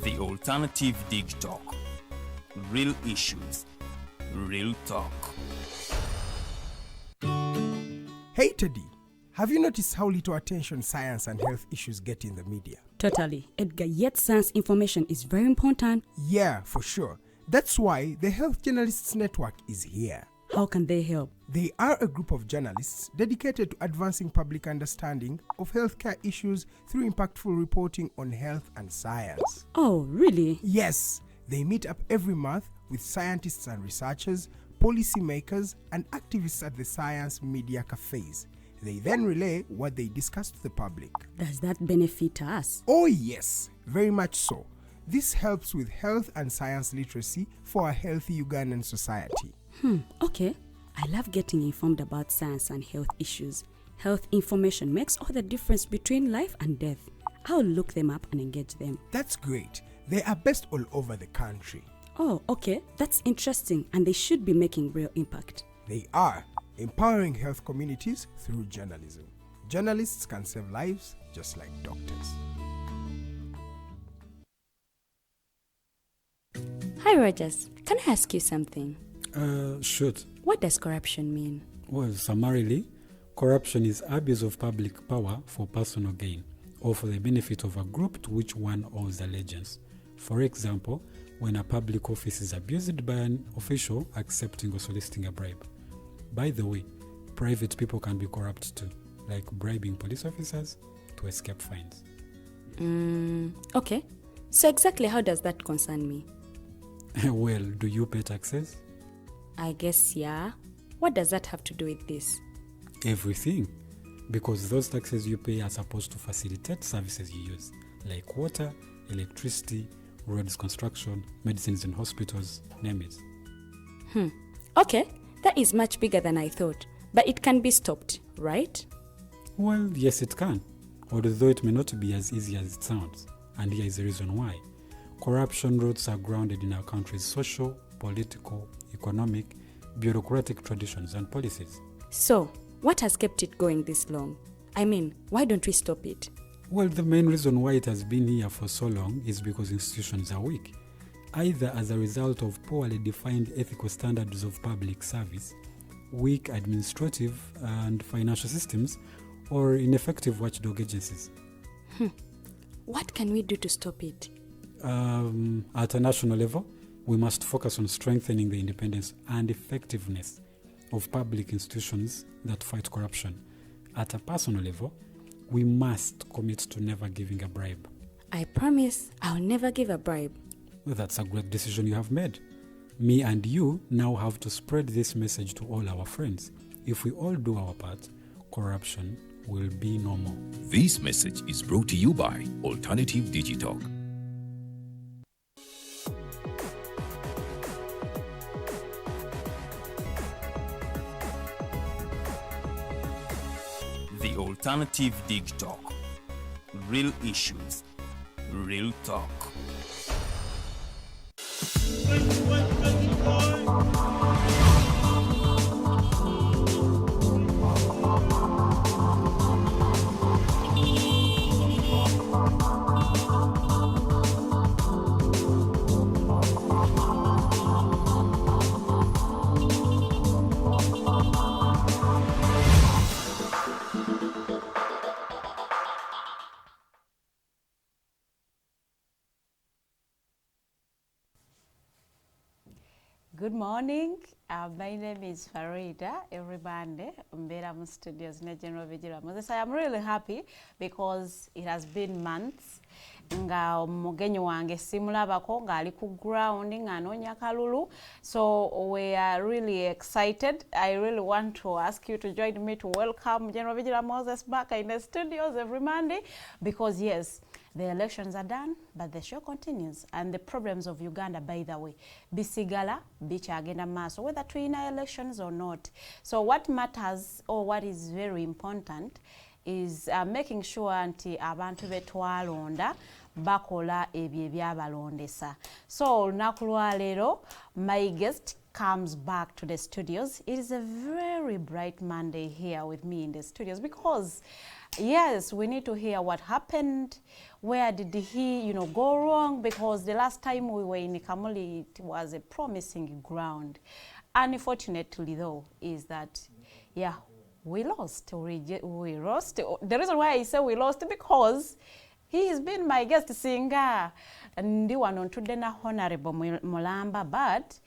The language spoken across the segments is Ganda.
The Alternative Dig Talk. Real issues, real talk. Hey Teddy, have you noticed how little attention science and health issues get in the media? Totally, Edgar, yet science information is very important. Yeah, for sure. That's why the Health Journalists Network is here. How can they help? They are a group of journalists dedicated to advancing public understanding of healthcare issues through impactful reporting on health and science. Oh, really? Yes, they meet up every month with scientists and researchers, policymakers, and activists at the science media cafes. They then relay what they discuss to the public. Does that benefit us? Oh yes, very much so. This helps with health and science literacy for a healthy Ugandan society. Okay. I love getting informed about science and health issues. Health information makes all the difference between life and death. I'll look them up and engage them. That's great. They are based all over the country. Oh, okay. That's interesting, and they should be making real impact. They are empowering health communities through journalism. Journalists can save lives just like doctors. Hi, Rogers. Can I ask you something? Shoot. What does corruption mean? Well, summarily, corruption is abuse of public power for personal gain or for the benefit of a group to which one owes allegiance. For example, when a public office is abused by an official accepting or soliciting a bribe. By the way, private people can be corrupt too, like bribing police officers to escape fines. Okay. So exactly how does that concern me? Well, do you pay taxes? I guess, yeah. What does that have to do with this? Everything. Because those taxes you pay are supposed to facilitate services you use, like water, electricity, roads construction, medicines in hospitals, name it. Okay, that is much bigger than I thought. But it can be stopped, right? Well, yes it can, although it may not be as easy as it sounds. And here is the reason why. Corruption roots are grounded in our country's social, political, economic, bureaucratic traditions and policies. So, what has kept it going this long? I mean, why don't we stop it? Well, the main reason why it has been here for so long is because institutions are weak, either as a result of poorly defined ethical standards of public service, weak administrative and financial systems, or ineffective watchdog agencies. What can we do to stop it? At a national level, we must focus on strengthening the independence and effectiveness of public institutions that fight corruption. At a personal level, we must commit to never giving a bribe. I promise I'll never give a bribe. Well, that's a great decision you have made. Me and you now have to spread this message to all our friends. If we all do our part, corruption will be no more. This message is brought to you by Alternative Digital. The Alternative Dig Talk. Real issues, real talk. Good morning. My name is Farida Everybande, Mbera Studios, General Bigirwa. Moses, I am really happy because it has been months. Nga mugenyi wange simulabako nga ali ku ground nga anonya kalulu. So we are really excited. I really want to ask you to join me to welcome General Bigirwa Moses back in the studios every Monday because yes, the elections are done, but the show continues. And the problems of Uganda, by the way, bisigala, bichagenda maso, whether twina elections or not. So what matters, or what is very important, is making sure nti abantu betwalonda bakola ebyo ebyabalondesa. So olunaku lwa leero, my guest comes back to the studios. It is a very bright Monday here with me in the studios because, yes, we need to hear what happened. Where did he, go wrong? Because the last time we were in Kamuli, it was a promising ground. Unfortunately, though, is that, we lost. We lost. The reason why I say we lost because he has been my guest singer. Ndi wanontudde na Honorable Mulamba, but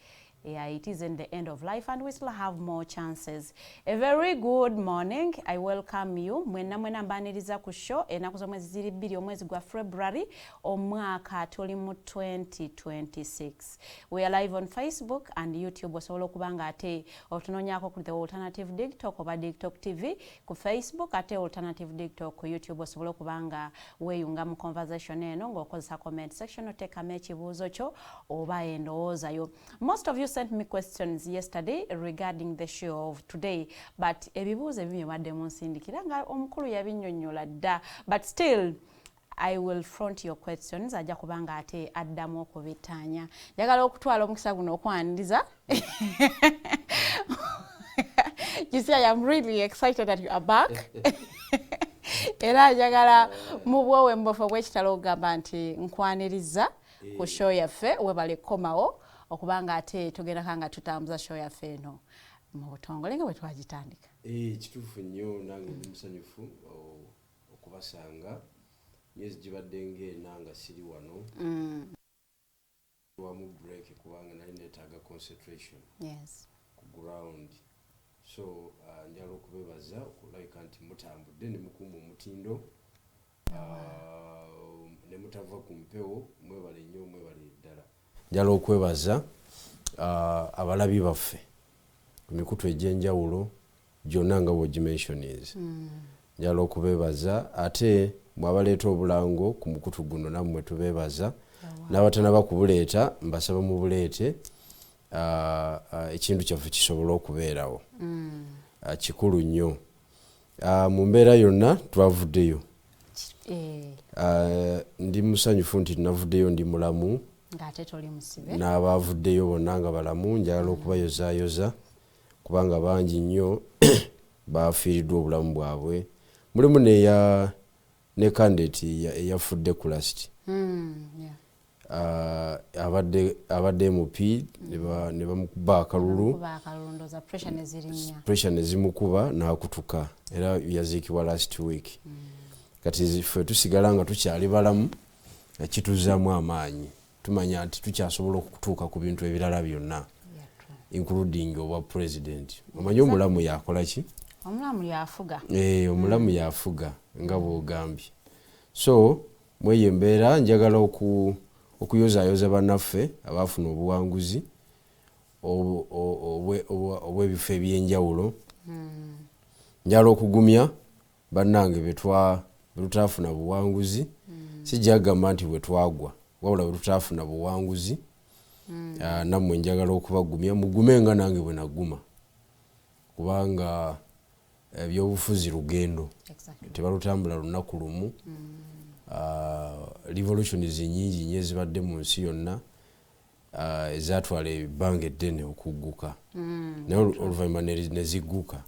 it isn't the end of life and we still have more chances. A very good morning. I welcome you. Mwena mbaniriza ku show enaku z'omwezi ziri 2 omwezi gwa February omwaka tuli mu 2026. We are live on Facebook and YouTube. Osobola okubanga ate otunonyako ku the Alternative TikTok oba TikTok TV ku Facebook ate Alternative TikTok ku YouTube. Osobola okubanga weyunga mu conversation eno ng'okozesa comment section otekamu ekibuuzo kyo oba endowooza yo. Most of you sent me questions yesterday regarding the show of today, but ebibuuzo ebimwe badde munsindikira nga omukulu yabinnyonnyola dda, but still I will front your questions ajja kubanga ate addamu okubitaanya. Njagala okutwala omukisa guno okwaniriza. You see, I am really excited that you are back. Era njagala mu bwowe mbofo bw'ekitalo ogamba nti nkwaniriza ku show yaffe webale komawo okubanga ate tugenda kanga tutambuza show yaffe eno mu butongole nga bwe twagitandika. Kituufu nnyo nange ndi musanyufu okubasanga myezi gibadde ng'ena nga siri wano wamu break kubanga nali neetaaga concentration ku ground, so njala okubebaza okulabika nti mutambudde ne mukuuma omutindo ne mutava ku mpewo, mwebale nnyo, mwebale ddala. Njala okwebaza abalabi baffe ku mikutu egy'enjawulo gyonna nga bw'ogimensionize. Njala okubebaza ate mwabaleeta obulango ku mukutu guno nammwe tubebaza. N'abatanaba kubuleeta mbasaba mubuleete ekintu kyaffe kisobola okubeerawo. Kikulu nnyo. Mu mbeera yonna twavuddeyo. Ndi musanyufu nti navuddeyo ndi mulamu. Ngate toli musibe. N'abavuddeyo bonna nga balamu njagala okubayozaayoza kubanga bangi nnyo bafiiriddwa obulamu bwabwe. Mulimu ne candidate eyafudde ku last. Abadde MP ne bamukuba akalulu. Pressure ne zimukuba n'akutuka era yaziikibwa last week. Kati ffe tusigala nga tukyali balamu kituzaamu amaanyi. Tumanya nti tukyasobola okutuuka ku bintu ebirala byonna, including obwa president. Omanyi omulamu yakola ki? Omulamu yafuga. Omulamu yafuga nga bw'ogambye. So mweye embeera njagala okuyozaayoza bannaffe abaafuna obuwanguzi obw'ebifo ebyenjawulo. Njagala okugumya bannange betutaafuna buwanguzi. Sijja kugamba nti bwe twagwa, wabula bwe tutaafuna buwanguzi. Nammwe njagala okubagumya mugume nga nange bwe naguma kubanga ebyobufuzi lugendo tebalutambula lunaku lumu. Revolutions nyingi nnyo ezibadde mu nsi yonna ezatwala ebbanga eddene okugguka naye oluvannyuma ne zigguka.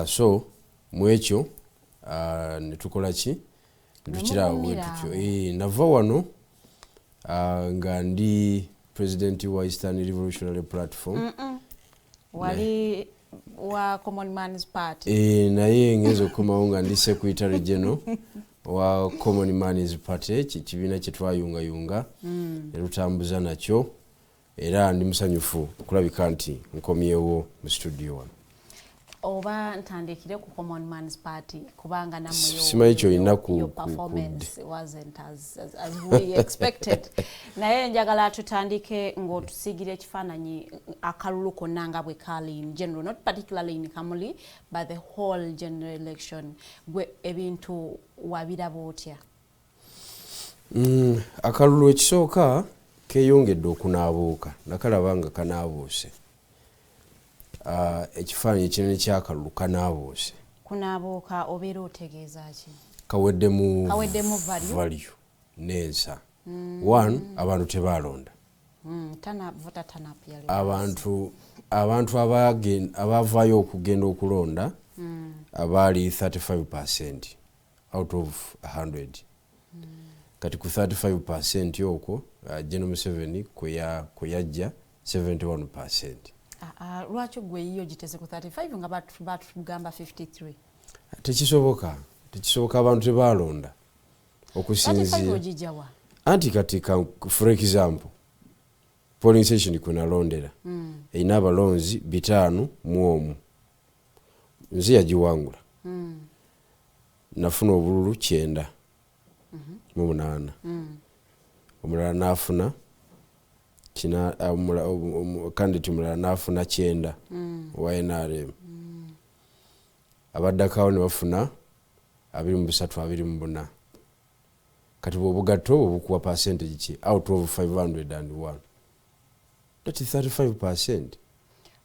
So mu ekyo ne tukola ki? Tukiraawo bwe tutyo. Nava wano nga ndi president wa Eastern Revolutionary Platform. Wali wa Common Man's Party. Naye ngeze okukomawo nga ndi secretary general wa Common Man's Party, kibiina kye twayungayunga ne lutambuza nakyo, era ndi musanyufu okulabika nti nkomyewo mu studio wano. Oba ntandikire ku Common Man's Party kubanga namwe simanyi kyolina ku performance wasn't as we expected. Naye njagala tutandike ng'otusigira ekifaananyi akalulu konna nga bwe kali in general, not particularly in Kamuli, but the whole general election. Gwe ebintu wabiraba otya? Akalulu ekisooka keeyongedde okunaabuuka, nakalaba nga kanaabuuse. Ekifaananyi ekinene ky'akalulu kanaabuuse. Kunaabuuka obeera otegeeza ki? Kaweddemu value n'ensa. One, abantu tebaalonda. voter turn up yali abantu abavaayo okugenda okulonda abaali 35% out of 100 kati ku 35% okwo General Museveni kuyajja 71%. Lwaki gwe yiyo giteze ku 35 nga batugamba 53? Tekisoboka abantu tebalonda okusinzira anti kati for example polling station kunalondera erina abalonzi 5 mu omu nze yagiwangula nafuna obululu 9 mu 8 omulala nafuna candidate mulala nafuna 9 wa NRM abaddakawo ne bafuna 23-24 kati bwobugatto obukuwa percentage ki out of 501 that is 35%.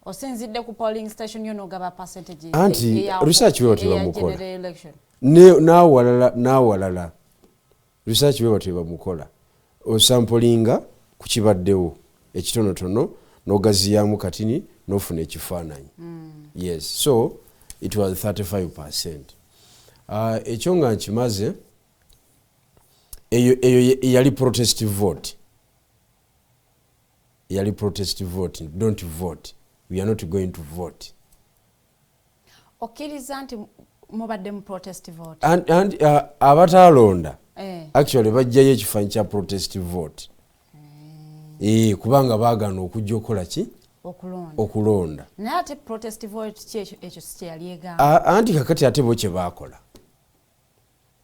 Osinzidde ku polling station yono gaba percentage anti research we watiba mukola nawalala research we watiba mukola osampolinga ku kibaddewo ekitonotono n'ogaziyamu katini n'ofuna ekifaananyi. Yes, so it was 35%. Ekyo nga nkimaze eyo yali protest vote. Yali protest vote. Don't vote. We are not going to vote. Okkiriza nti mubadde mu protest vote. And abatalonda actually bajjayo ekifaananyi kya protest vote. Kubanga baagana okujja okola ki? Okulonda. Naye ate protest vote ekyo si yali egamba. Anti kakati ate bo kye baakola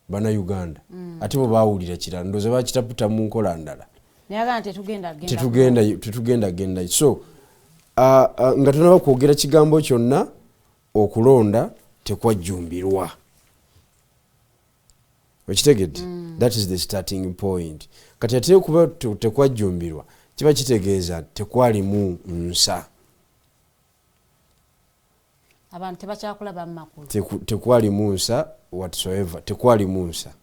bana Uganda ate bo baawulira kirala ndowooza bakitaputa mu nkola ndala. Naye tetugenda genda. So nga tunaba kwogera kigambo kyonna okulonda tekwajjumbirwa. Okitegedde? That is the starting point. Kati ate okuba tekwajjumbirwa kiba kitegeeza tekwalimu nsa. Abantu tebakyakulaba mu makulu. Tekwalimu nsa whatsoever. Tekwalimu nsa.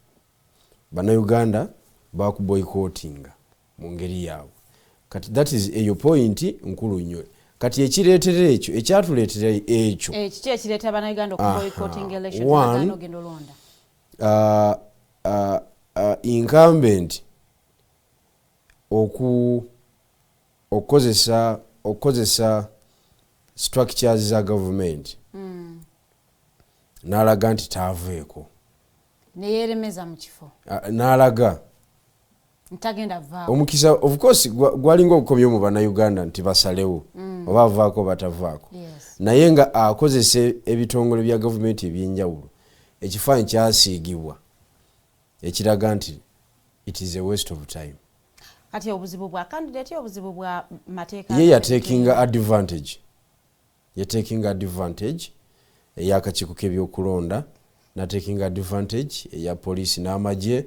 Bannayuganda bakuboycottinga mu ngeri yaabwe. Kati that is eyo point nkulu nnyo. Kati ekireetera ekyo ekyatuleetera ekyo. Kiki ekireetera bannayuganda okuboycotting election bagana ogenda olonda? Incumbent okozesa structures za government n'alaga nti taaveeko neyeeremeza mu kifo n'alaga ntagenda vaawo omukisa of course gwalinga okukomya mu bannayuganda nti basalewo oba avaako batavaako naye nga akozesa ebitongole bya gavumenti ebyenjawulo ekifaananyi kyasiigibwa ekiraga nti it is a waste of time. Kati obuzibu bwa candidate obuzibu bwa mateeka ye yatekinga advantage ey'akakiiko k'ebyokulonda natekinga advantage eya poliisi n'amagye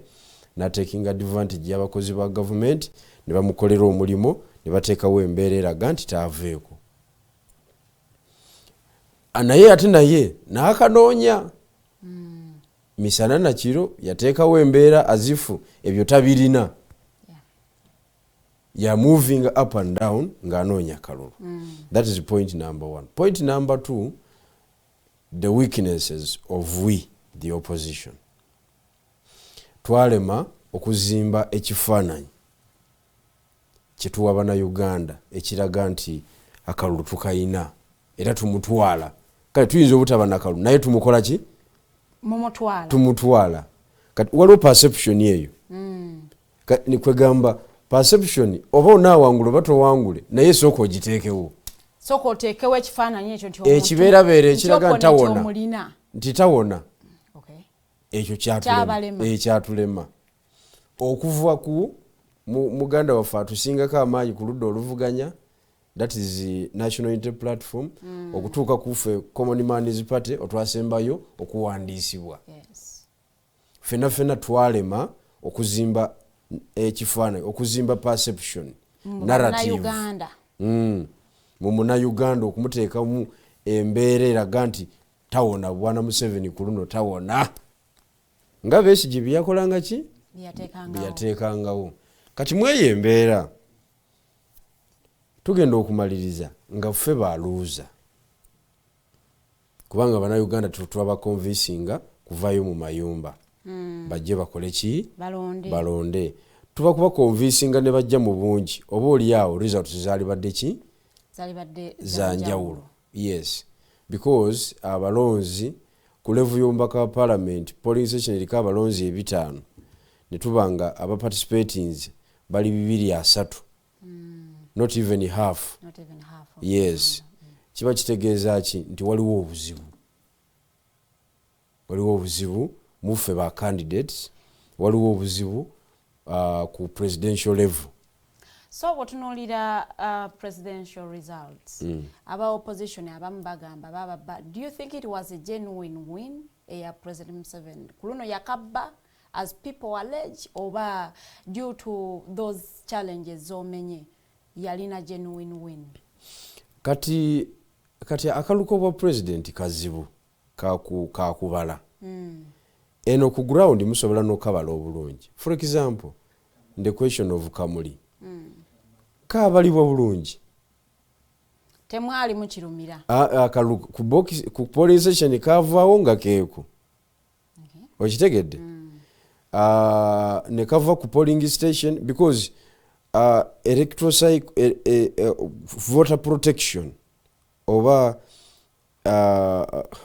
natekinga advantage y'abakozi ba gavumenti ne bamukolera omulimo ne bateekawo embeera eraga nti taaveeko. Naye ate naye n'akanoonya misana na kiro yateekawo embeera azifu ebyo tabirina. Ya moving up and down ng'anoonya kalulu. That is point number 1. Point number 2, the weaknesses of we, the opposition. Twalema okuzimba ekifaananyi kyetuwa bannayuganda ekiraga nti akalulu tukayina era tumutwala. Kale tuyinza obutaba nakalulu naye tumukola ki? Tumutwala. Kati waliwo perception eyo. Ni kwegamba perception oba onaawangula oba towangule naye sooka ogiteekewo. Sooka oteekewo ekifaananyi ekyo nti ekibeerabeera ekiraga nti tawona. Ekyo kyatulema. Okuva ku muganda waffe atusingako amaanyi ku ludda oluvuganya, that is the National Unity Platform, okutuuka kufe Common Man's Party otwasembayo okuwandiisibwa. Fena twalema okuzimba ekifaananyi okuzimba perception narrative mu Munnayuganda okumuteekamu embeera eraga nti tawona bwana Museveni ku luno tawona nga Besigye byakolanga ki byateekangawo. Kati mweyo embeera tugenda okumaliriza nga ffe baluuza kubanga bannayuganda tutwaba convincinga kuvaayo mu mayumba bajje bakole ki balonde tuba kuba convincinga ne bajja mu bungi oba oliawo results zaali badde ki za njawulo. Yes, because abalonzi ku level y'omubaka wa parliament polling station eriko abalonzi 5 ne tubanga aba participatings bali 2-3 not even half. Yes, kiba kitegeeza ki nti waliwo obuzibu muffe ba candidates, waliwo obuzibu ku presidential level. So watunuulira presidential results aba opposition abamu bagamba baba, do you think it was a genuine win eya President Museveni kuluno yakabba as people allege oba due to those challenges zomenye yalina genuine win? Kati akaluko bwa president kazibu kakubala eno ku ground musobola n'okabala obulungi. For example, the question of Kamuli kabalibwa bulungi temwali mukirumira akaluko ku box ku polling station kavaawo nga keeko okitegedde ne kava ku polling station because electoral voter protection oba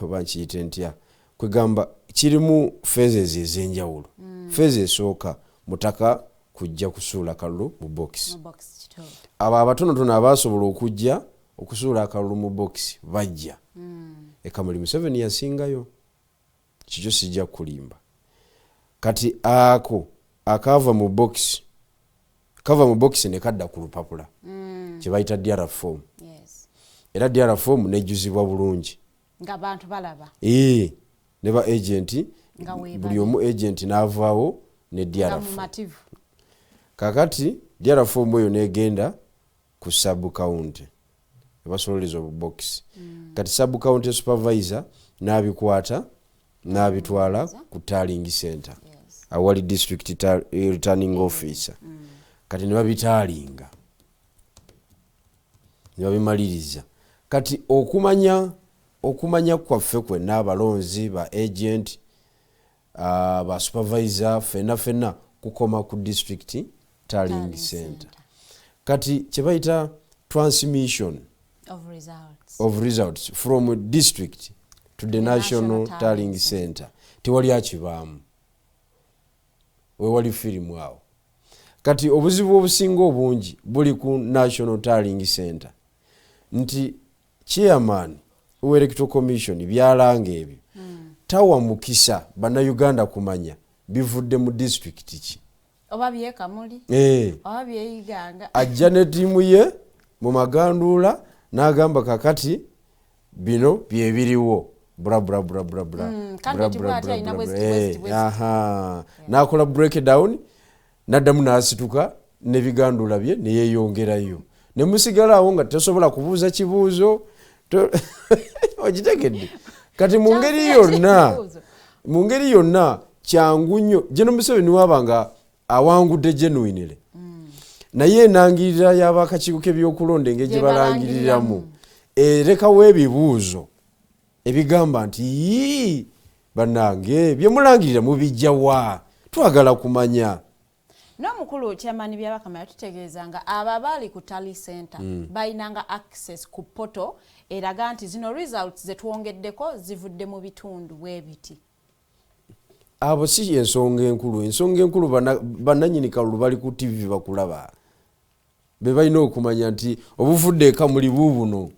bankiyite ntya kwegamba kirimu phases ez'enjawulo. Phase esooka mutaka kujja kusuula kalulu mu box. Abo abatonotono abasobola okujja okusuula akalulu mu box bajja. Ekamuli Museveni yasingayo kikyo sijja kulimba. Kati ako akava mu box ne kadda ku lupapula kye bayita DR form. Era DR form nejjuzibwa bulungi nga bantu balaba ne ba agent buli omu agent n'avaawo ne DR form. Kakati DR form eyo negenda ku sub county abasololiza obu box kati sub county supervisor n'abikwata n'abitwala ku tallying center awali district returning officer kati ne babitaalinga ne babimaliriza. Kati okumanya kwaffe kwenna abalonzi ba agent ba supervisor fenna kukoma ku district tallying center. Kati kyebayita transmission of results from district to the national tallying center tewali akibaamu wewali firimu awo. Kati obuzibu obusinga obungi buli ku national tallying center nti chairman wa electoral commission byalanga ebyo tawa mukisa bannayuganda kumanya bivudde mu district ki oba byekamuli oba byeyiganga ajja ne tiimu ye mu maganduula n'agamba kakati bino byebiriwo n'akola breakdown n'addamu n'asituka n'ebiganduula bye ne yeeyongerayo ne musigala awo nga tesobola kubuuza kibuuzo okitegedde. Kati mu ngeri yonna kyangu nnyo General Museveni wabanga awangudde genuinely naye enangirira y'abakakiiko k'ebyokulonda engeri gye balangiriramu erekawo ebibuuzo ebigamba nti bannange bye mulangirira mubijja wa twagala kumanya. N'omukulu chairman by'abakamala tutegeeza nga abo bali ku tally center bayinanga access ku poto eraga nti zino results zetwongeddeko zivudde mu bitundu bwebiti. Abo si ensonga enkulu bannanyini kalulu bali ku TV bakulaba be balina okumanya nti obuvudde Kamuli buubuno.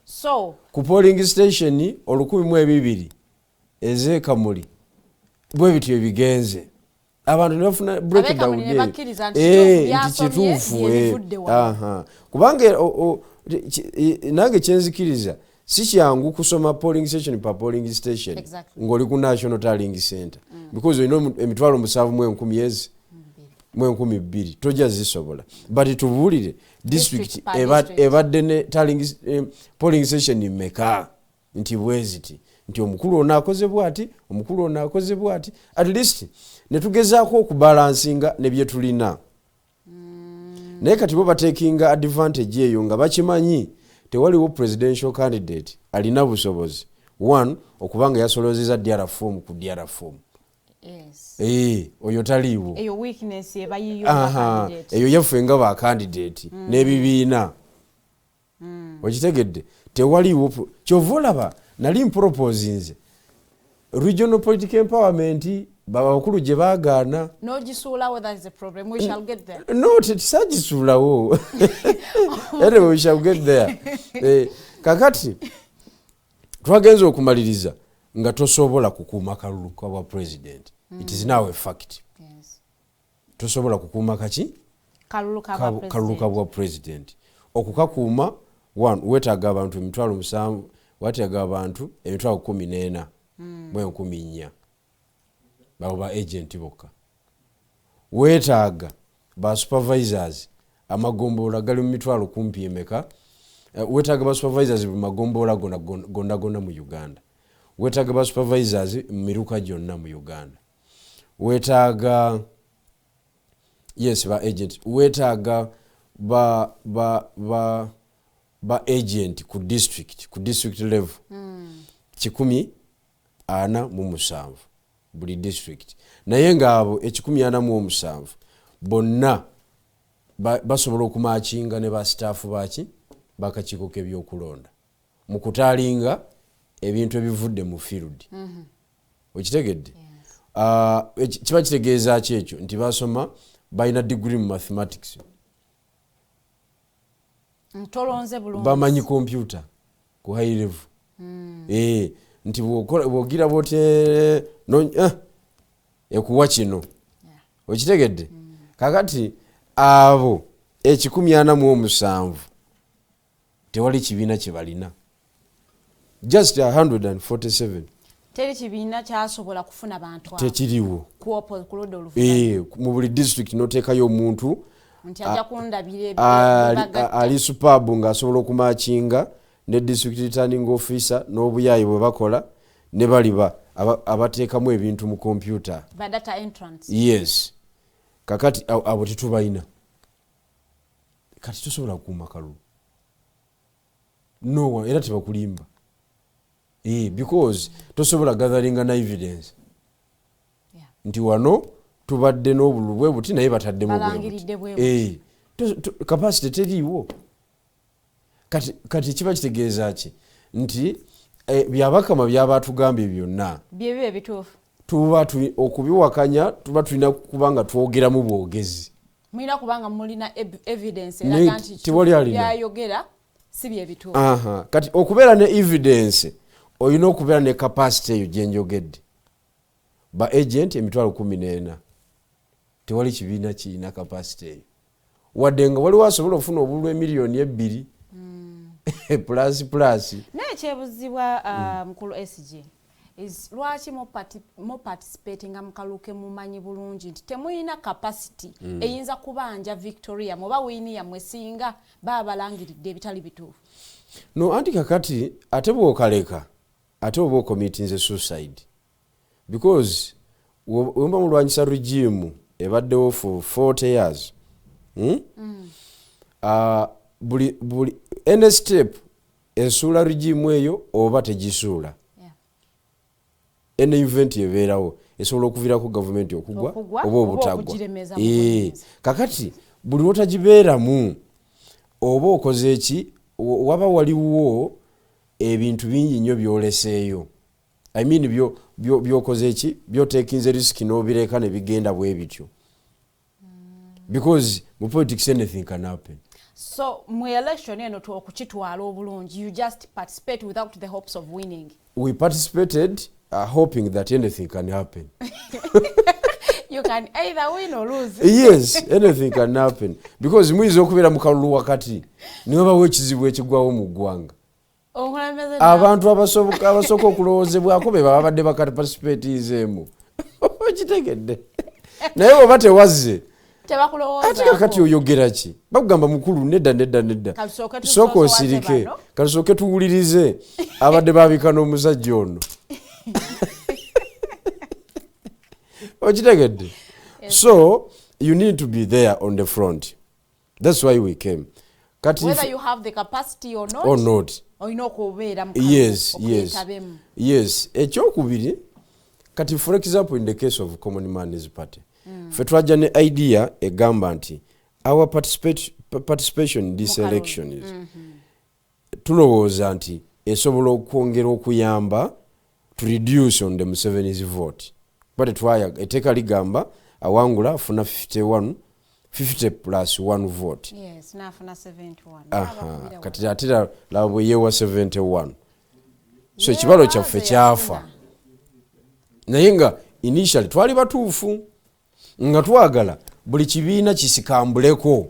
So ku polling station 1200 ez'Ekamuli bwe bityo ebigenze abantu nebafuna breakdown nti kituufu kubanga nange kyenzikiriza si kyangu kusoma polling station pa polling station ng'oli ku national tallying center because olina emitwalo 7,1000 1200 tojja zisobola but tubuulire district ebadde ne polling station meka nti bweziti nti omukulu ono akoze bwati omukulu ono akoze bwati at least ne tugezaako okubalansinga ne bye tulina naye kati bo batekinga advantage eyo nga bakimanyi tewaliwo presidential candidate alina busobozi one okubanga yasolozeza DR form ku DR form. Oyo taliiwo eyo weakness ebayiyo candidate eyo yaffe nga ba candidate n'ebibiina okitegedde tewaliiwo kyova olaba nali mpropose nze regional political empowerment babakulu gye baagaana n'ogisuulawo. That is a problem. We shall get there. No, tisagisuulawo. Anyway, we shall get there. Kakati twagenze okumaliriza nga tosobola kukuuma kalulu kwa president. It is now a fact. Yes. Tosobola kukuuma kaki? Kalulu kwa president. Okukakuuma one wetaaga abantu 7,000 wetaaga abantu 14,000 mu 14,000 ba agent bokka. Wetaaga ba supervisors amagomboola gali mu 1,000 kumpi emeka. Wetaaga ba supervisors mu magomboola gonna mu Uganda. Wetaaga ba supervisors mu miruka gyonna mu Uganda. Wetaaga ba agent. Wetaaga ba agent ku district level. 147 buli district. Naye ng'abo 147 bonna basobola okumakinga ne ba staff baki bakakiiko k'ebyokulonda mu kutaalinga ebintu ebivudde mu field. Okitegedde? Kiba kitegeeza ki ekyo nti basoma balina degree mu mathematics. Ntolonze bulungi. Bamanyi computer ku high level. Nti bwogira bote ekuwa kino. Okitegedde? Kakati abo 147 tewali kibiina kye balina. Just 147. Teri kibiina kyasobola kufuna bantu abo. Tekiriwo. Kuloda olufu. Mu buli district noteekayo omuntu nti ajja kundabire ali superb ng'asobola okumakinga ne district returning officer n'obuyayi bwe bakola ne baliba abateekamu ebintu mu computer. Ba data entrance. Yes. Kakati abo tetubalina. Kati tosobola kukuuma kalulu. No one era tebakulimba. Because tosobola gathering na evidence. Nti wano tubadde n'obululu bwe buti naye bataddemu bwe. Capacity teriiwo. Kati kiba kitegeeza ki nti byabakama byabatugambye byonna byebyo ebituufu tuba okubiwakanya tuba tulina kubanga twogera mu bwogezi. Mulina kubanga mulina evidence eraga nti byayogera si byebituufu. Kati okubeera ne evidence olina okubeera ne capacity eyo gye njogedde. Ba agent 14,000 tewali kibiina kirina capacity eyo wadde nga waliwo asobola okufuna obululu 2,000,000 plus. N'ekyebuzibwa mukulu SG is lwaki mo participating mukaluke mumanyi bulungi nti temuyina capacity eyinza kubanja Victoria muba wini yammwe singa babalangiridde ebitali bituufu. No anti kakati ate bw'okaleka ate oba okomitinze suicide because wemba mulwanyisa regime ebaddewo for 40 years. Buli any step esuula regime eyo oba tegisuula. Any event ebeerawo esobola okuviirako gavumenti okugwa oba obutagwa. Kakati buli lwotagibeeramu oba okoze eki waba waliwo ebintu bingi nnyo byoleseeyo. I mean byokoze eki byotekinze risk n'obireka ne bigenda bwe bityo. Because mu politics anything can happen. So mu election eno okukitwala obulungi you just participate without the hopes of winning. We participated hoping that anything can happen. You can either win or lose. Yes, anything can happen because mwizo okubeera mu kalulu wakati niwe bawo ekizibu ekigwawo mu ggwanga. Abantu abasooka okulowoozebwako be babadde bakati participatizeemu. Okitegedde. Naye oba tewazze. Ate kakati oyogera ki? Bagamba mukulu nedda. Sooka osirike. Kasooke tuwulirize abadde babika n'omusajja ono. Okitegedde. So you need to be there on the front. That's why we came. Whether you have the capacity or not. Yes. Ekyokubiri, kati for example in the case of Common Man's Party, fe twajja ne idea egamba nti our participation in this election is tulowooza nti esobola okwongera okuyamba to reduce on the Museveni's vote. But twaya eteka ligamba awangula afuna 50 plus 1 vote. Yes, nafuna 71. Kati atira labo yewa 71. So ekibalo kyaffe kyafa. Naye nga initially twali batuufu nga twagala buli kibiina kisikambuleko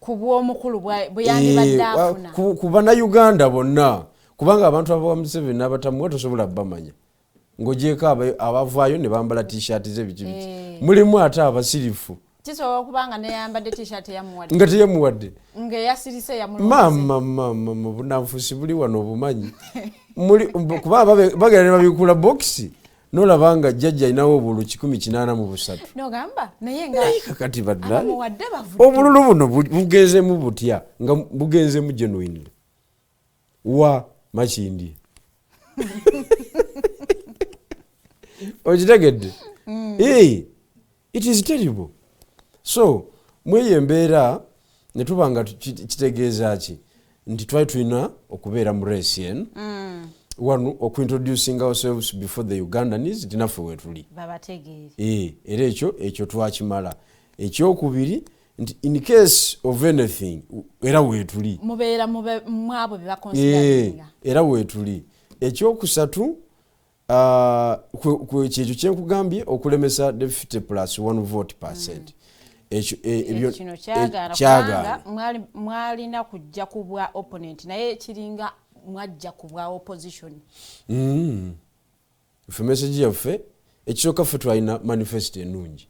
kubw'omukulu buyandi baddaafuna ku bannayuganda bonna kubanga abantu abawa Museveni n'abatamuwa tosobola bamanya ng'ogyeko abavaayo ne bambala t-shirt z'ebikibiki mulimu ate abasirifu kisobola okubanga neyambadde t-shirt eyamuwadde nga teyamuwadde ng'eyasirise yamulonze mama bunanfusi buli wano obumanyi kuba bagenda ne babikula bokisi nolabanga jjajja alinawo obululu 183 nogamba naye nga kakati badda abamuwadde bavuddwa obululu buno bugenzemu butya nga bugenzemu genuinely wa Makindi okitegedde it is terrible. So mweyo embeera ne tubanga kitegeeza ki nti twali tulina okubeera mu race yen wanu okuintroducing ourselves before the Ugandans tinaffe wetuli babategeere era ekyo twakimala. Ekyokubiri nti in case of anything era wetuli mubeera mwabo bye bakonsideringa era wetuli. Ekyokusatu kyekyo kyenkugambye okulemesa the 50 plus 1 vote percent. Kino kyagaana mwalina kujja ku bwa opponent naye kiringa mwajja ku bwa opposition. Ife message yaffe ekisooka ffe twalina manifesto ennungi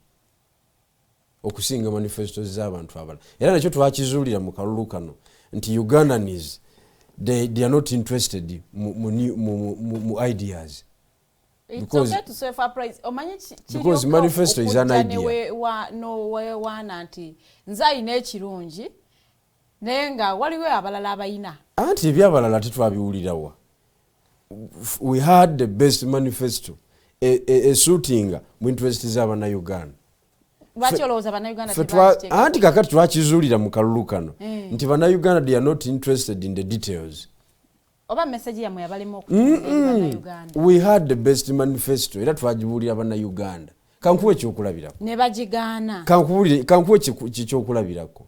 okusinga manifesto z'abantu abalala era nakyo twakizuulira mu kalulu kano nti Ugandans they are not interested mu ideas. Because manifesto is an idea. Weewaana nti nze alina ekirungi naye nga waliwo abalala abayina anti ebyabalala tetwabiwulirawa. We had the best manifesto suitinga mu interest z'Abannayuganda. Anti kakati twakizuulira mu kalulu kano nti Bannayuganda they are not interested in the details. Oba message yamwe yabalimu okutegeeza we had the best manifesto era twagibuulira Bannayuganda. Kankuwe ekyokulabirako ne bagigaana. Kankuwe ekyokulabirako.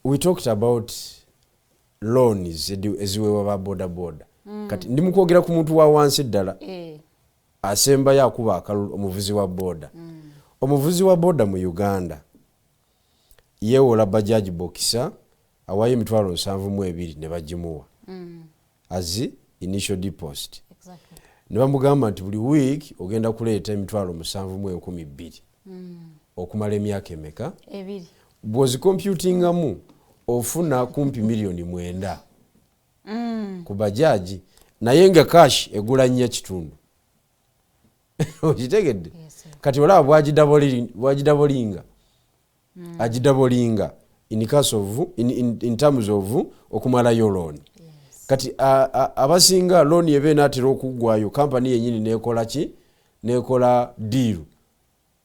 We talked about loans eziweebwa ba boda. Kati ndi mu kwogera ku muntu wa wansi ddala asembayo akuba akalulu omuvuzi wa boda. Omuvuzi wa boda mu Uganda yeewola bajaji bokisa awayo 72,000 ne bagimuwa as initial deposit. Exactly. Ne bamugamba nti buli week ogenda kuleeta 72,000 okumala emyaka emeka ebiri bwozi computingamu ofuna kumpi milioni 9 ku bajaji naye nga cash egula nnyo kitundu. Okitegedde? Kati olaba bwagidabolinga agidabolinga in terms of okumalayo loan. Kati abasinga loan yebe natera okuggwayo company yenyini nekola ki nekola deal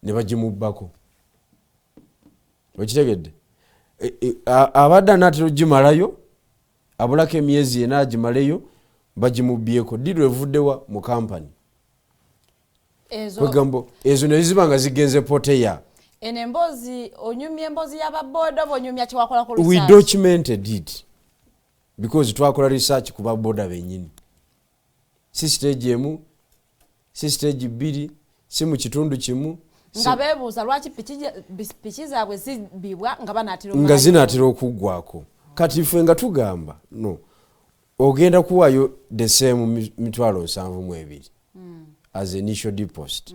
ne bagimubbako. Okitegedde? Abadda natera ogimalayo abulako emyezi ena agimaleyo bagimubbyeko deal evuddewa mu company. Kwegambo ezo ne zibanga zigenze poteya. Enembozi onyumya embozi y'ababoda onyumya kiwakola ku research. We documented it because twakola research ku baboda benyini. Si stage emu, si stage 2, si mu kitundu kimu. Nga beebuuza lwaki piki zaabwe zibibwa nga zinatera okuggwako. Kati ffe nga tugamba no ogenda kuwayo the same 72,000 as initial deposit.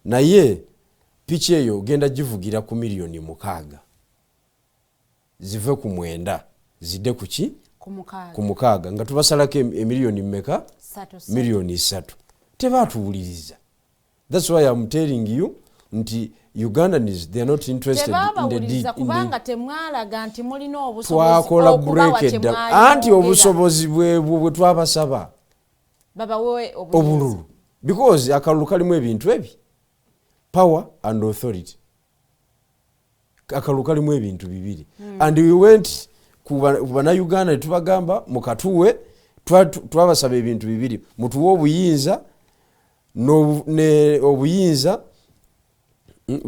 Naye piki eyo ogenda givugira ku milioni 6 zive ku 9 zidde ku ki ku 6 nga tubasalako emiliyoni mmeka milioni 3 tebatuwuliriza. That's why I'm telling you nti Ugandans they are not interested in the kubanga temwalaga nti mulina obusobozi anti obusobozi bwe twabasaba babawe obululu because akalulu kalimu ebintu ebi power and authority akalulu kalimu ebintu bibiri and we went kubana Uganda tubagamba mukatuwe twabasaba ebintu bibiri mutuwe obuyinza obuyinza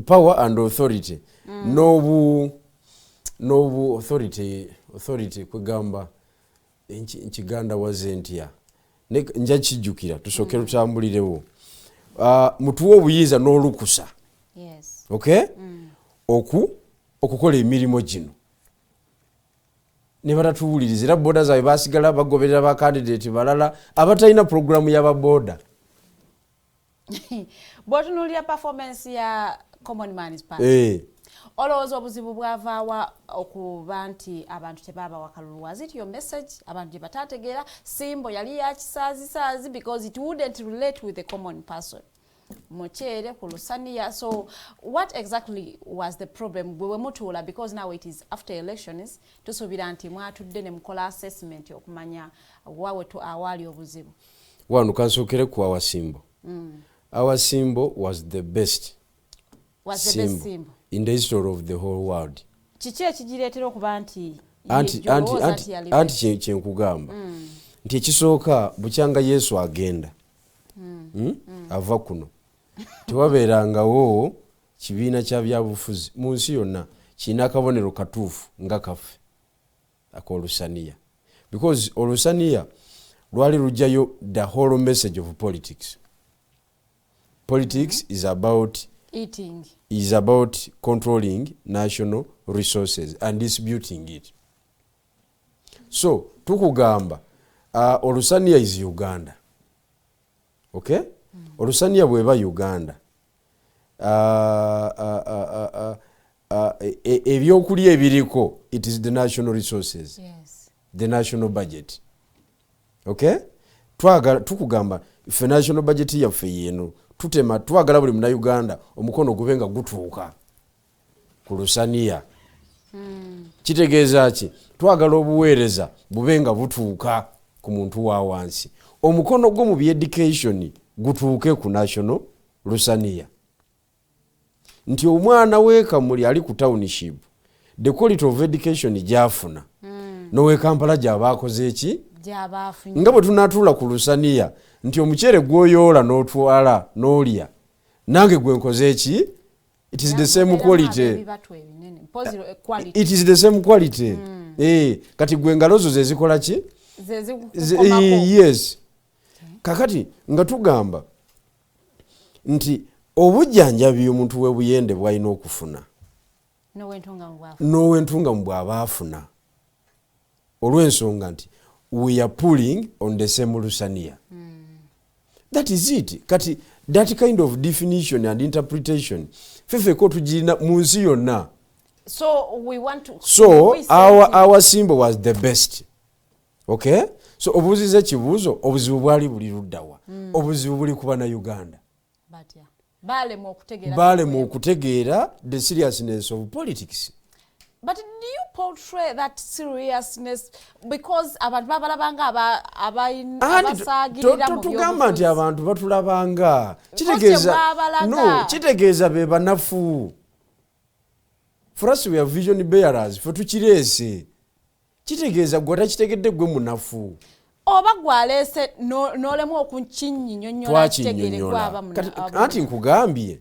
power and authority nobu authority kwegamba Kiganda wazentia nja kijukira tusokero tutambulirewo mutuwe obuyinza n'olukusa okay okukola emirimu gino ne batatuwulirizira boda zaabwe basigala bagoberera ba candidate balala abatalina programu y'aba boda botunuulira performance ya Common Man's Party olowooza obuzibu bwavaawa okuba nti abantu tebaba wakalulu was it your message abantu gye batategeera simbo yali yakisaazi because it wouldn't relate with the common person mukyere ku lusaniya so what exactly was the problem gwe mutuula because now it is after elections tusuubira nti mwatudde ne mukola assessment okumanya wawe awaali obuzibu wano kansokere ku our symbol our symbol was the best symbol in the history of the whole world kiki ekigireetera okuba nti anti kyenkugamba nti ekisooka bukyanga Yesu agenda ava kuno tewabeerangawo kibiina kya byabufuzi mu nsi yonna kirina akabonero katuufu nga kaffe akolusaniya because olusaniya lwali lujjayo the whole message of politics. Politics is about eating, is about controlling national resources and disputing it. So tukugamba Olusaniya is Uganda. Okay? Olusaniya bweba Uganda. Ebyokulya ebiriko, it is the national resources. Yes. The national budget. Okay? Tukugamba if national budget yaffe yeno tutema twagala buli muna Uganda omukono gubenga gutuuka ku Lusaniya. Kitegeeza ki twagala obuweereza bubenga butuuka ku muntu wa wansi omukono gwo mu education gutuuke ku national Lusaniya. Nti omwana weka muli ali ku township the quality of education jafuna nowe Kampala jabakoze eki jabafunye nga bwe tunatula ku Lusaniya nti omuchere gwoyoola n'otwala n'olya nange gwe nkoze eki it is the same quality. It is the same quality. Kati gwe ngalozo zezikola ki? Yes. Kakati nga tugamba nti obujjanjabi omuntu we buyende bwalina okufuna. Nowe ntunga mbwaba afuna. Olw'ensonga nti we are pulling on the same Lusaniya. That is it. Kati that kind of definition and interpretation fefe ko tujina mu nsi yonna. So we want to. So our symbol was the best. Okay? So obuzize kibuzo obuzibu bwali buli luddawa. Obuzibu buli kuba na Uganda. But yeah. Bale mu kutegeera the seriousness of politics. But do you portray that seriousness because abantu babalabanga abasagirira mu tugamba nti abantu batulabanga kitegeeza be banafu. For us we are vision bearers for tukirese kitegeeza gwata kitegedde gwe munafu oba gwalese nolemu okunkinnyonnyola kitegeerekwa abamunafu. Anti nkugambye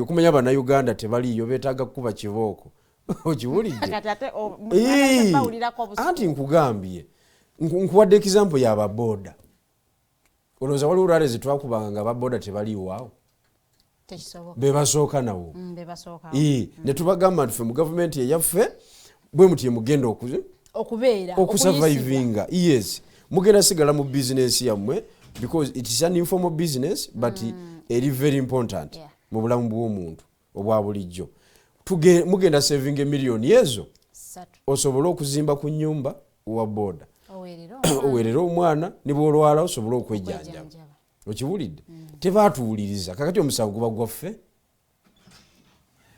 okumanya abana Uganda tebaliyo beetaaga kuba kibooko. Okiwulidde? Anti nkugambye nkuwadde example ya baboda. Olowooza waliwo olwale zetwakubanga nga baboda tebaliiwaawo? Bebasooka nawo. Ne tubagamba nti ffe mu gavumenti eyaffe bwe muti mugenda okusurvivinga. Yes. Mugenda sigala mu business yammwe because it is an informal business but eri very important mu bulamu bw'omuntu obwa bulijjo. Mugenda saving emiliyoni ezo osobola okuzimba ku nnyumba wa boda owerera omwana ne bwolwala osobola okwejjanjaba. Okiwulidde? Tebaatuwuliriza kakati omusango guba gwaffe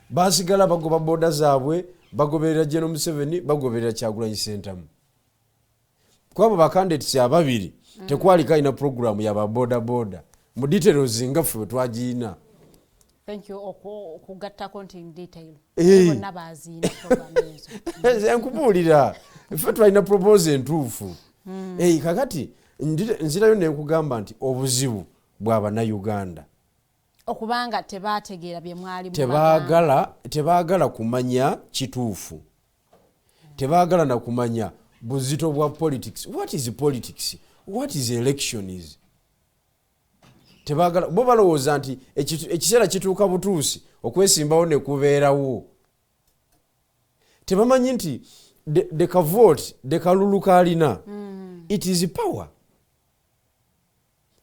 basigala bagoba boda zaabwe bagoberera General Museveni bagoberera Kyagulanyi Ssentamu kwabo bacandidates ababiri tekwali kaina program ya baboda boda mu details ngaffe twagiina. Thank you okugatta content detail bonna bazina program ezo nkubulira ffe twalina propose entuufu kakati nzirayo nekugamba nti obuzibu bw'abana Uganda okubanga tebategeera bye mwali tebaagala kumanya kituufu tebaagala na kumanya buzito bwa politics. What is politics? What is elections? Tebaagala bo balowooza nti ekiseera kituuka butuusi okwesimbawo ne kubeerawo. Tebamanyi nti de kavote de kalulu kalina it is power,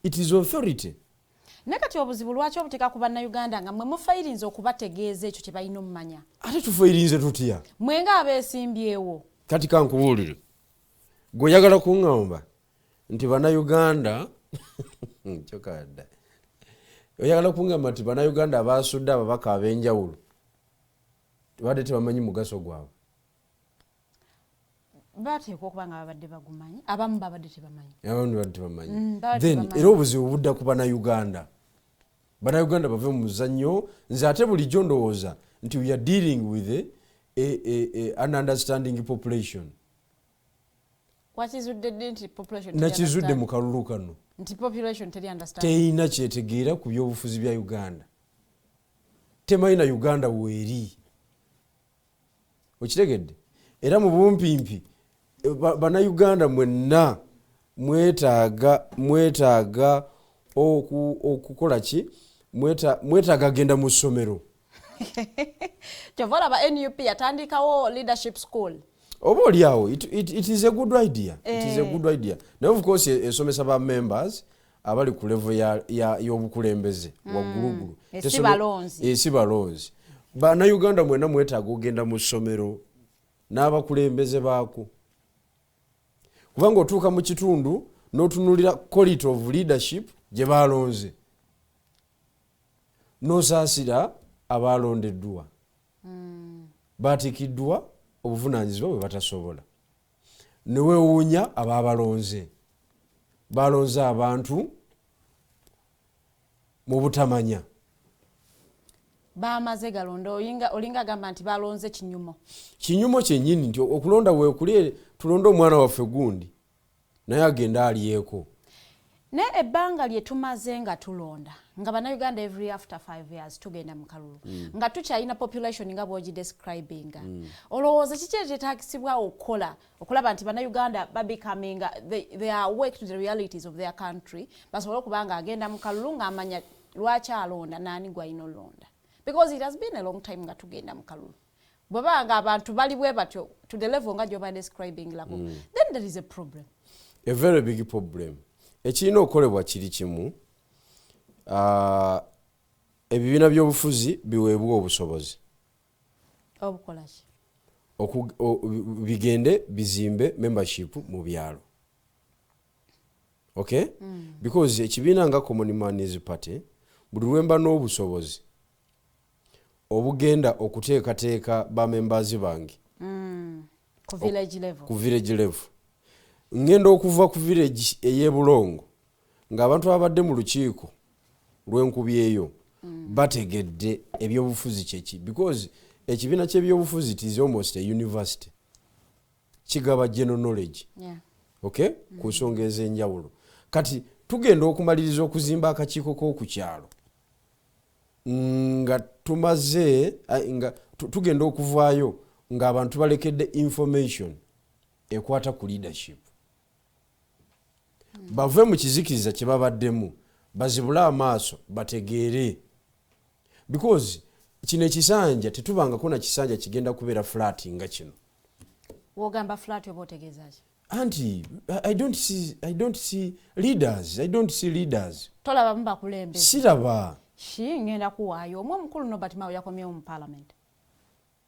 it is authority. Nekati obuzibu lwaki obuteeka ku bannayuganda nga mwe mufairinze okubategeeza ekyo kye balina omumanya ate tufairinze tutya mwe nga abeesimbyewo. Kati kankubuulire gwe oyagala kuŋŋamba nti bannayuganda kyokadda oyagala kuŋŋamba nti bannayuganda abaasudde ababaka ab'enjawulo tebadde tebamanyi mugaso gwabwe. Bateekwa okuba nga babadde bagumanyi abamu babadde tebamanyi then era obuzibu budda ku bannayuganda. Bannayuganda bave mu muzannyo nze ate bulijjo ndowooza nti we are dealing with an understanding population. Nakizudde mu kalulu kano teyina kyetegeera ku byobufuzi bya Uganda, temayina Uganda weeri okitegedde. Era mu bumpimpi bannayuganda mwenna mwetaaga okukola ki mwetaaga genda mu ssomero. Kyova olaba NUP yatandikawo leadership school. Oba oliawo it is a good idea. It is a good idea. Now of course esomesa ba members abali ku level y'obukulembeze waggulugulu. Si balonzi. Bannayuganda mwenna mwetaaga ogenda mu ssomero n'abakulembeze baako. Kubanga otuuka mu kitundu n'otunulira quality of leadership gye balonze n'osaasira abalondeddwa baatikiddwa obuvunaanyizibwa bwe batasobola ne weewuunya abaabalonze balonze abantu mu butamanya bamaze galonda olinga gamba nti balonze kinyumo kyennyini nti okulonda weekuli tulonde omwana waffe gundi naye agenda aliyeko. Ne ebbanga lye tumaze nga tulonda nga bannayuganda every after 5 years tugenda mu kalulu nga tukyalina population nga bw'ogi describing olowooza kiki ekyetagisibwa okulaba nti bannayuganda babecoming they are awake to the realities of their country basobole okuba nga agenda mu kalulu ng'amanya lwaki alonda naani gwalina olonda because it has been a long time nga tugenda mu kalulu bw'aba nga abantu bali bwe batyo to the level nga gy'oba describing lako then there is a problem, a very big problem. Ekirina okukolebwa kiri kimu ebibiina by'obufuzi biweebwa obusobozi obukolaki bigende bizimbe membership mu byalo. Okay? Because ekibiina nga Common Man's Party buli lwemba n'obusobozi obugenda okuteekateeka ba members bange ku village level. Ngenda okuva ku village ey'Ebulongo ng'abantu abadde mu lukiiko lw'enkubyeyo bategedde ebyobufuzi kyeki because ekibiina ky'ebyobufuzi it is almost a university kigaba general knowledge. Okay? Ku nsonga ez'enjawulo kati tugenda okumaliriza okuzimba akakiiko k'oku kyalo nga tumaze nga tugenda okuvaayo ng'abantu balekedde information ekwata ku leadership bave mu kizikiriza kye babaddemu bazibule amaaso bategeere because kino ekisanja tetubangako na kisanja kigenda kubeera flat nga kino. Wogamba flat oba otegeezaki? Anti I don't see leaders. Tolaba mubakulembeze? Siraba. Ngenda kuwaayo omwe omukulu Nobert Mao yakomyewo mu parliament.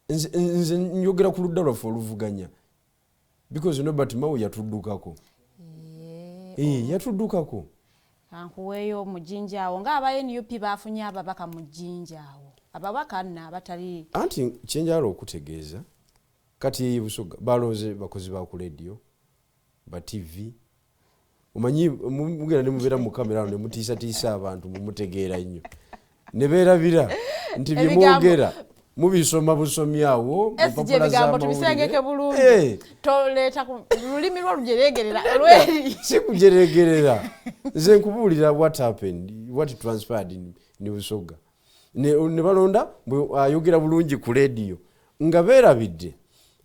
Nze njogera ku ludda lwaffe oluvuganya because Nobert Mao yatuddukako. Yatuddukako. Ankuweeyo mu jjinja awo ng'aba NUP baafunye ababaka mu jjinja awo ababaka nna abatali anti kyenjala okutegeeza kati Busoga balonze bakozi ba ku radio ba TV omanyi mugenda ne mubeera mu kamera ne mutiisatiisa abantu mumutegeera nnyo ne beerabira nti byemwogera mubisoma busomyawo ebigambo tubisengeke bulungi toleeta ku lulimi lwo lujeregerera olweri si kujeregerera nze nkubuulira what happened what transpired ni Busoga ne balonda ayogera bulungi ku radio nga beerabidde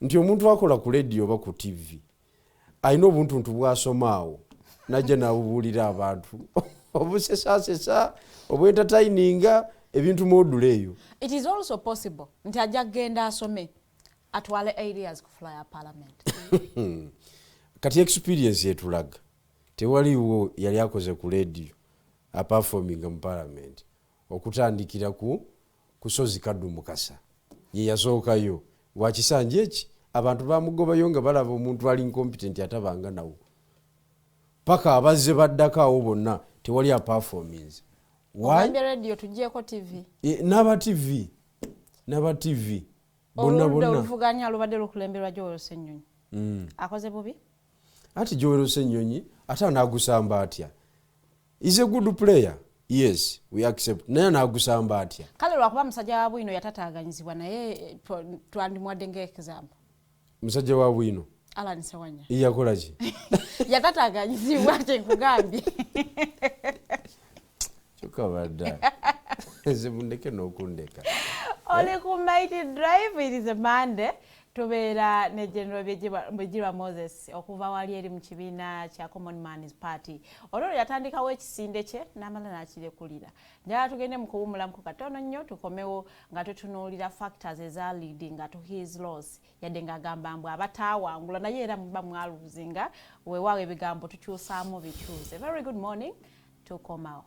nti omuntu akola ku radio oba ku TV alina obuntuntu bw'asomaawo najja n'abubuulira abantu obusesasesa obwentertaininga ebintu module eyo. It is also possible nti ajja kgenda asome atwale areas ku flyer parliament. Kati experience yetulaga tewaliwo yali akoze ku radio performing mu parliament okutandikira ku kusozi kaddu mukasa ye yasookayo wakisanje eki abantu bamugobayo nga balaba omuntu ali incompetent atabanga nawo paka abazze baddakaawo bonna tewali performance. Why radio tujjeko TV n'aba TV bonna oluvuganya lubadde lukulemberwa Joel Ssenyonyi akoze bubi ati Joel Ssenyonyi ate anagusamba atya is a good player. Yes, we accept. Naye nagusamba atya kale lwakuba musajja wa bwino yatataaganyizibwa naye twandimwadde ng'example. Musajja wa bwino Alan Sewanya yakola ki yatataaganyizibwa ate nkugambye chokabadda nze mundeke n'okundeka oli ku Mighty Drive. It is a Monday. Tubeera ne General Bigirwa Moses okuva wali eri mu kibiina kya Common Man's Party. Olwo yatandikawo ekisinde kye n'amala n'akirekulira. Njala tugende mu kuwumulamu katono nnyo tukomewo nga tutunuulira factors eza leading to his loss. Yadde ng'agamba mbwe abataawangula naye era muba mwaluzinga weewaawo ebigambo tukyusaamu bikyuse. Very good morning to Komao.